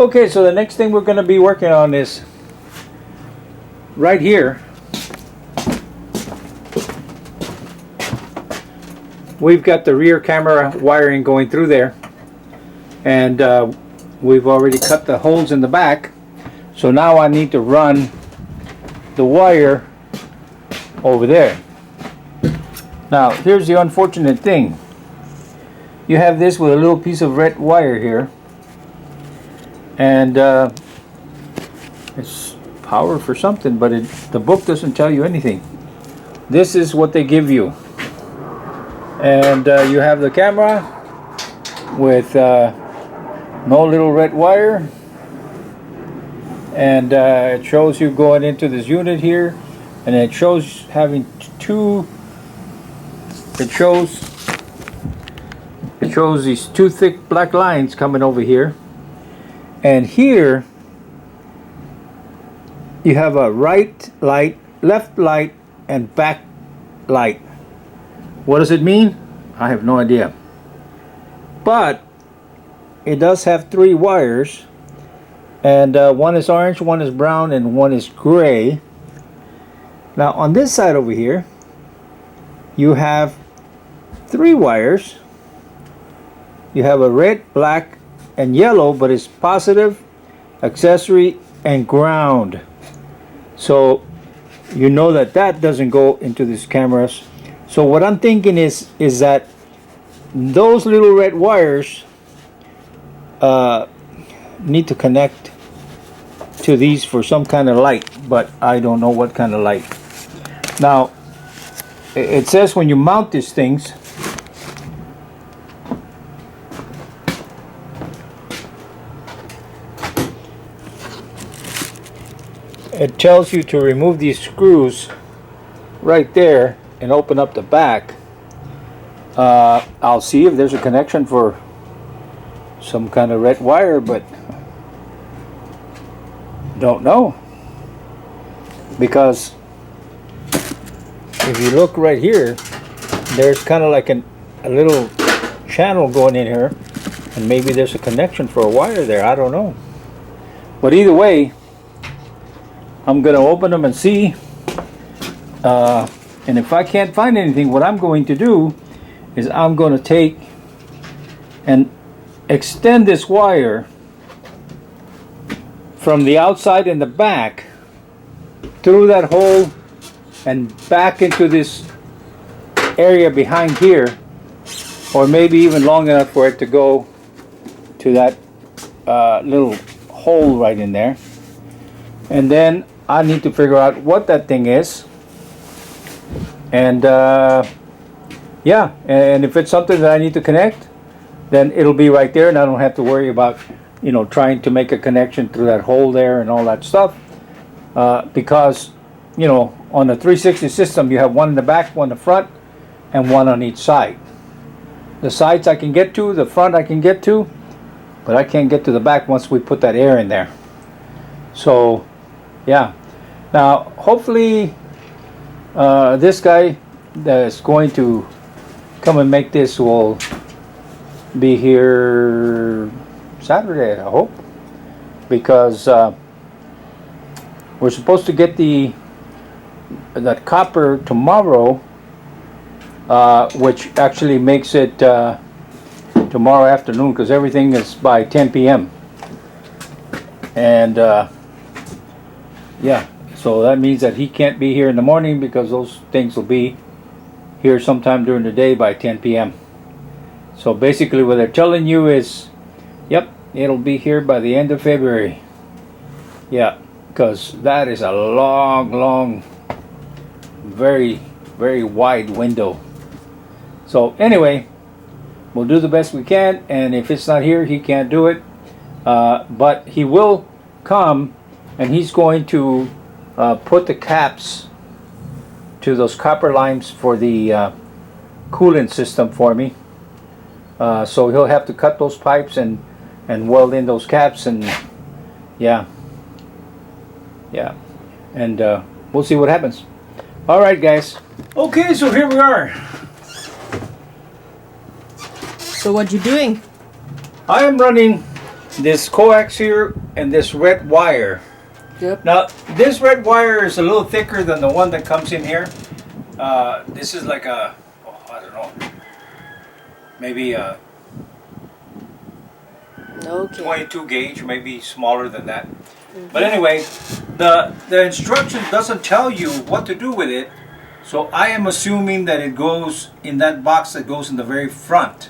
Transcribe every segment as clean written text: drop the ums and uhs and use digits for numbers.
Okay, so the next thing we're going to be working on is right here. We've got the rear camera wiring going through there, and we've already cut the holes in the back. So now I need to run the wire over there. Now here's the unfortunate thing. You have this with a little piece of red wire here, and it's power for something, but the book doesn't tell you anything. This is what they give you, and you have the camera with no little red wire, and it shows you going into this unit here, and it shows having two. It shows these two thick black lines coming over here, and here you have a right light, left light, and back light. What does it mean? I have no idea, but it does have three wires, and one is orange, one is brown, and one is gray. Now on this side over here you have three wires. You have a red, black, and yellow, but it's positive, accessory, and ground. So you know that that doesn't go into these cameras. So what I'm thinking is that those little red wires need to connect to these for some kind of light, but I don't know what kind of light. Now it says when you mount these things, it tells you to remove these screws right there and open up the back. I'll see if there's a connection for some kind of red wire, but don't know, because if you look right here, there's kind of like a little channel going in here, and maybe there's a connection for a wire there. I don't know, but either way, I'm going to open them and see, and if I can't find anything, what I'm going to do is I'm going to take and extend this wire from the outside and the back through that hole and back into this area behind here, or maybe even long enough for it to go to that little hole right in there. And then I need to figure out what that thing is, and yeah, and if it's something that I need to connect, then it'll be right there, and I don't have to worry about, you know, trying to make a connection through that hole there and all that stuff, because, you know, on the 360 system you have one in the back, one in the front, and one on each side. The sides I can get to, the front I can get to, but I can't get to the back once we put that air in there. So yeah, now hopefully this guy that's going to come and make this will be here Saturday, I hope, because we're supposed to get that copper tomorrow, which actually makes it tomorrow afternoon, because everything is by 10 p.m. and yeah, so that means that he can't be here in the morning, because those things will be here sometime during the day by 10 p.m. So basically what they're telling you is, yep, it'll be here by the end of February. Yeah, because that is a long, very, very wide window. So anyway, we'll do the best we can, and if it's not here, he can't do it. But he will come, and he's going to put the caps to those copper lines for the coolant system for me. So he'll have to cut those pipes and weld in those caps, and yeah, and we'll see what happens. All right, guys. Okay, so here we are. So what you doing? I am running this coax here and this red wire. Yep. Now, this red wire is a little thicker than the one that comes in here. This is like a, I don't know, maybe a Okay. 22 gauge, maybe smaller than that. But anyway, the instruction doesn't tell you what to do with it. So I am assuming that it goes in that box that goes in the very front.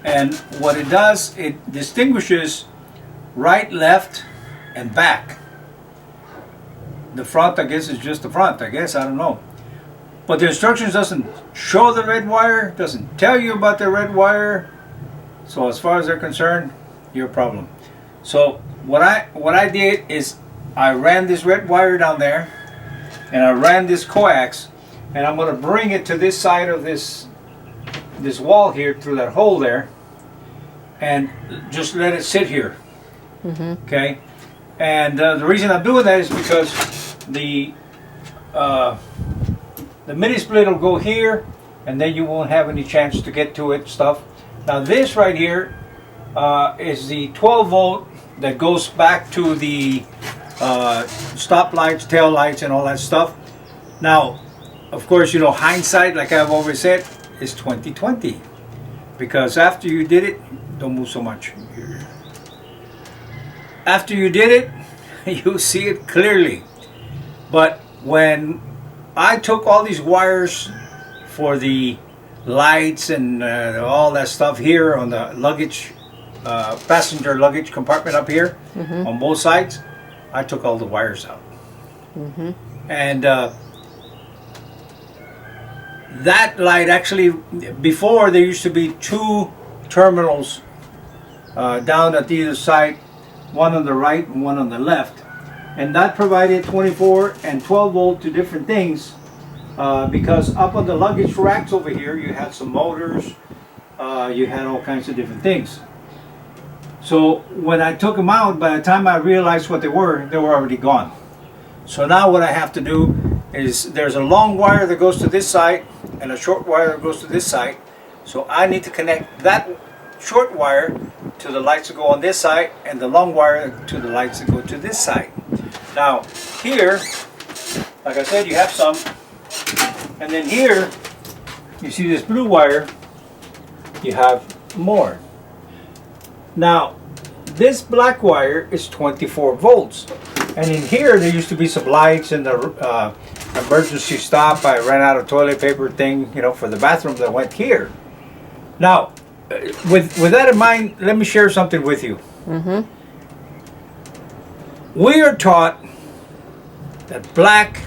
And what it does, it distinguishes right, left, and back. The front, I guess, is just the front. I guess, I don't know. But the instructions doesn't show the red wire, doesn't tell you about the red wire. So as far as they're concerned, your problem. So what I did is I ran this red wire down there, and I ran this coax, and I'm going to bring it to this side of this wall here through that hole there, and just let it sit here. Okay, and the reason I'm doing that is because the mini split will go here, and then you won't have any chance to get to it stuff. Now this right here is the 12 volt that goes back to the stop lights, tail lights, and all that stuff. Now, of course, you know, hindsight, like I've always said, is 20/20, because after you did it, don't move so much. After you did it, you see it clearly. But when I took all these wires for the lights and all that stuff here on the luggage, passenger luggage compartment up here on both sides, I took all the wires out. And that light actually, before there used to be two terminals down at either side, one on the right and one on the left, and that provided 24 and 12 volt to different things, because up on the luggage racks over here you had some motors, you had all kinds of different things. So when I took them out, by the time I realized what they were already gone. So now what I have to do is, there's a long wire that goes to this side and a short wire that goes to this side. So I need to connect that short wire to the lights that go on this side, and the long wire to the lights that go to this side. Now here, like I said, you have some, and then here you see this blue wire, you have more. Now this black wire is 24 volts, and in here there used to be some lights and the emergency stop. I ran out of toilet paper thing, you know, for the bathroom that went here. Now with that in mind, let me share something with you. We are taught that black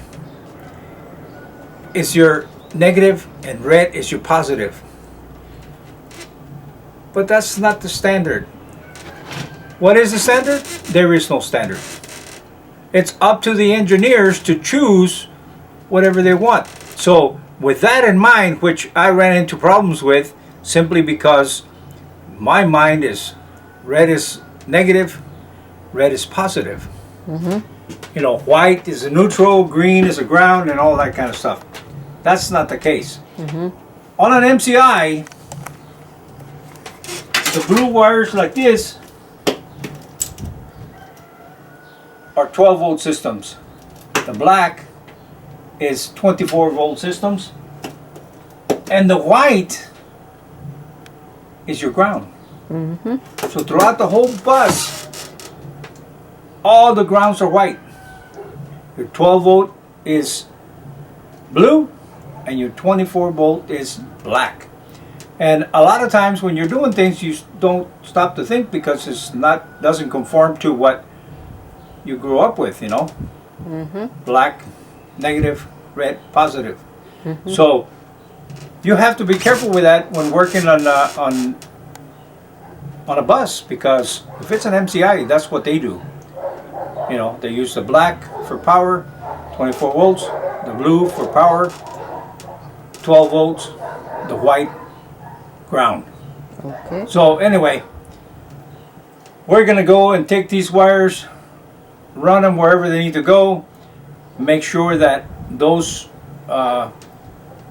is your negative and red is your positive, but that's not the standard. What is the standard? There is no standard. It's up to the engineers to choose whatever they want. So with that in mind, which I ran into problems with simply because my mind is red is negative, red is positive. You know, white is a neutral, green is a ground, and all that kind of stuff. That's not the case. On an MCI, the blue wires like this are 12 volt systems. The black is 24 volt systems, and the white is your ground. So throughout the whole bus, all the grounds are white. Your 12 volt is blue, and your 24 volt is black. And a lot of times when you're doing things, you don't stop to think, because it's not, doesn't conform to what you grew up with, you know. Black, negative, red, positive. So you have to be careful with that when working on a bus, because if it's an MCI, that's what they do. You know, they use the black for power, 24 volts, the blue for power, 12 volts, the white, ground. Okay. So anyway, we're gonna go and take these wires, run them wherever they need to go, make sure that those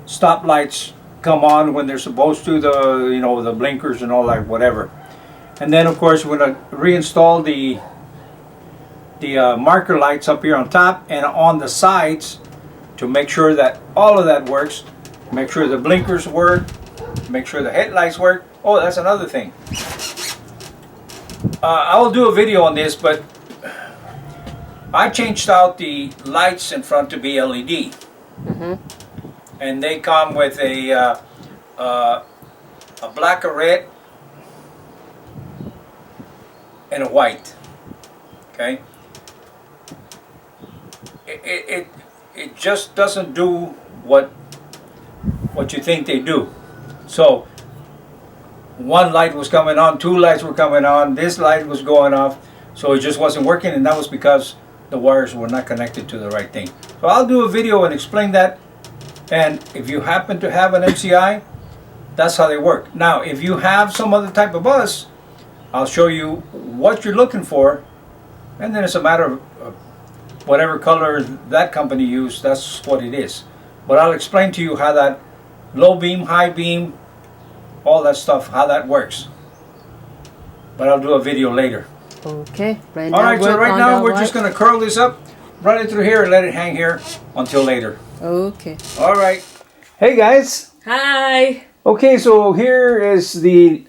stop lights come on when they're supposed to, the, you know, the blinkers and all that, whatever. And then of course we're going to reinstall the marker lights up here on top and on the sides to make sure that all of that works. Make sure the blinkers work. Make sure the headlights work. Oh, that's another thing. I will do a video on this, but I changed out the lights in front to be LED. And they come with a black, a red, and a white. Okay. It just doesn't do what you think they do. So one light was coming on, two lights were coming on, this light was going off, so it just wasn't working, and that was because the wires were not connected to the right thing. So I'll do a video and explain that, and if you happen to have an MCI, that's how they work. Now if you have some other type of bus, I'll show you what you're looking for, and then it's a matter of whatever color that company used, that's what it is. But I'll explain to you how that low beam, high beam, all that stuff, how that works. But I'll do a video later. Okay. Alright, so right now we're just going to curl this up, run it through here, and let it hang here until later. Okay. Alright. Hey guys. Hi. Okay, so here is the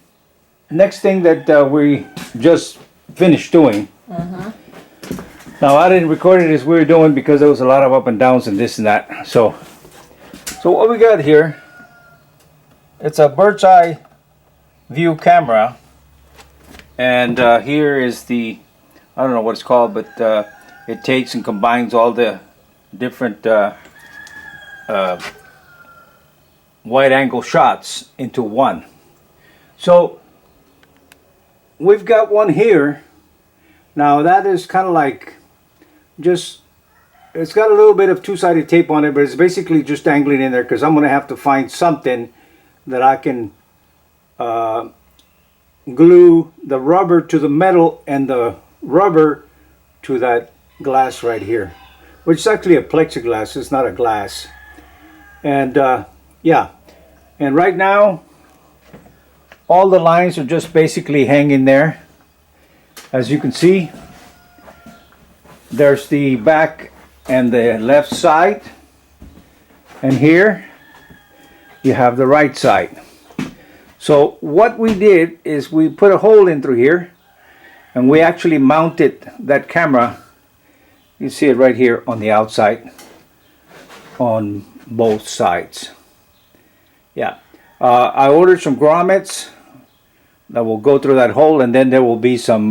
next thing that we just finished doing. Now I didn't record it as we were doing because there was a lot of up and downs and this and that. So what we got here, it's a bird's eye view camera, and here is the, I don't know what it's called, but it takes and combines all the different wide angle shots into one. So we've got one here. Now that is kind of like just, it's got a little bit of two-sided tape on it, but it's basically just dangling in there because I'm going to have to find something that I can glue the rubber to the metal and the rubber to that glass right here, which is actually a plexiglass, it's not a glass. And yeah, and right now all the lines are just basically hanging there. As you can see, there's the back and the left side, and here you have the right side. So what we did is we put a hole in through here, and we actually mounted that camera. You see it right here on the outside on both sides. Yeah, I ordered some grommets that will go through that hole, and then there will be some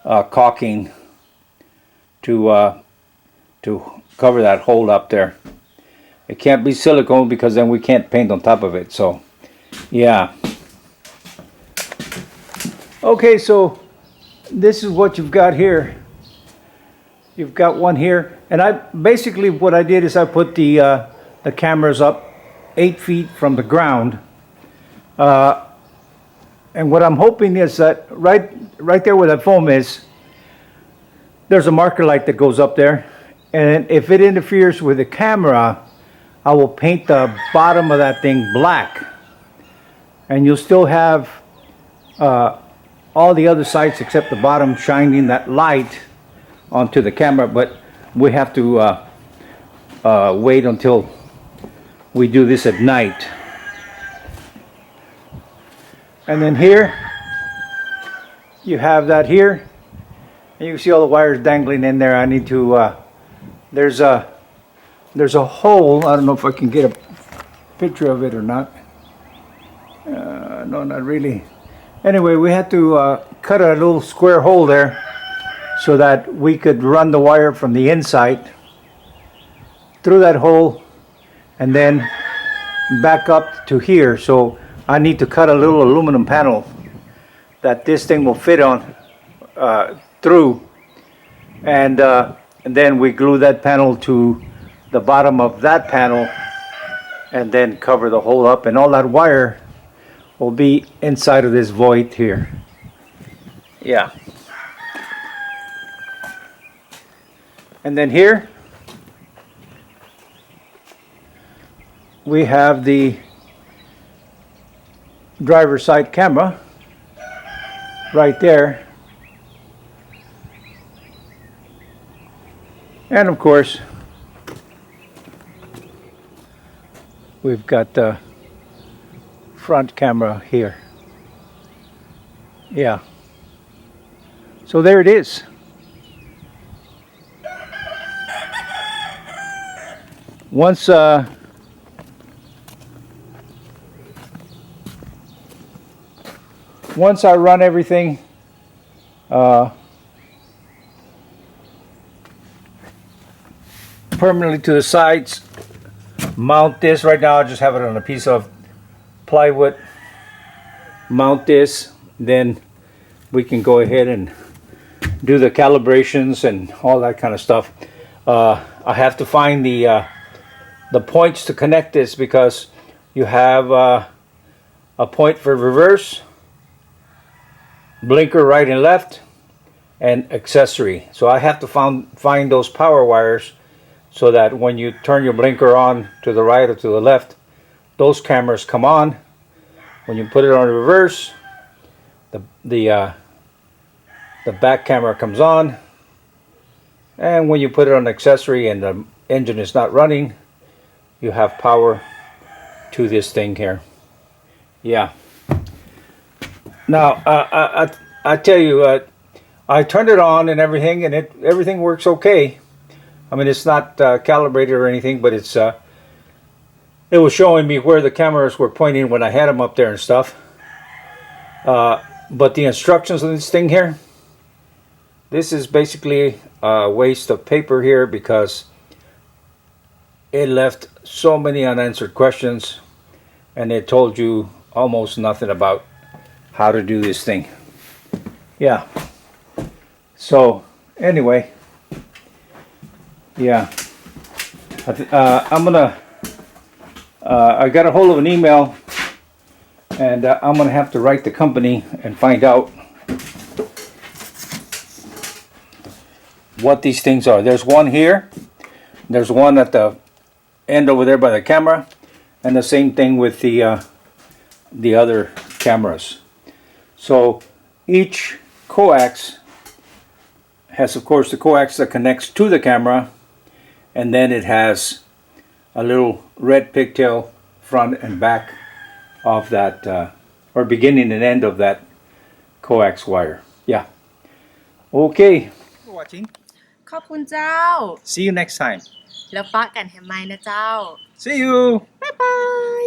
caulking to cover that hole up there. It can't be silicone because then we can't paint on top of it. So yeah. Okay, so this is what you've got here. You've got one here, and I basically what I did is I put the cameras up 8 feet from the ground, and what I'm hoping is that right there where that foam is, there's a marker light that goes up there, and if it interferes with the camera, I will paint the bottom of that thing black, and you'll still have all the other sides except the bottom shining that light onto the camera. But we have to wait until we do this at night. And then here you have that here, and you can see all the wires dangling in there. I need to there's a hole. I don't know if I can get a picture of it or not. No, not really. Anyway, we had to cut a little square hole there so that we could run the wire from the inside through that hole and then back up to here. So I need to cut a little aluminum panel that this thing will fit on through, and then we glue that panel to the bottom of that panel and then cover the hole up, and all that wire will be inside of this void here. Yeah. And then here we have the driver's side camera, right there. And of course, we've got the front camera here. Yeah. So there it is. Once once I run everything permanently to the sides, mount this. Right now I just have it on a piece of plywood. Mount this, then we can go ahead and do the calibrations and all that kind of stuff. I have to find the points to connect this, because you have a point for reverse, blinker right and left, and accessory. So I have to find those power wires, so that when you turn your blinker on to the right or to the left, those cameras come on. When you put it on reverse, the back camera comes on, and when you put it on accessory and the engine is not running, you have power to this thing here. Yeah. Now I tell you, I turned it on and everything, and everything works okay. I mean, it's not calibrated or anything, but it was showing me where the cameras were pointing when I had them up there and stuff. But the instructions on this thing here, this is basically a waste of paper here, because it left so many unanswered questions, and it told you almost nothing about how to do this thing. Yeah. So anyway, yeah, I'm gonna I got a hold of an email, and I'm gonna have to write the company and find out what these things are. There's one here, there's one at the end over there by the camera, and the same thing with the other cameras. So each coax has, of course, the coax that connects to the camera, and then it has a little red pigtail front and back of that, or beginning and end of that coax wire. Yeah. Okay. For watching. ขอบคุณเจ้า See you next time. แล้วปะกันแฮมไมนะเจ้า See you.บ๊ายบาย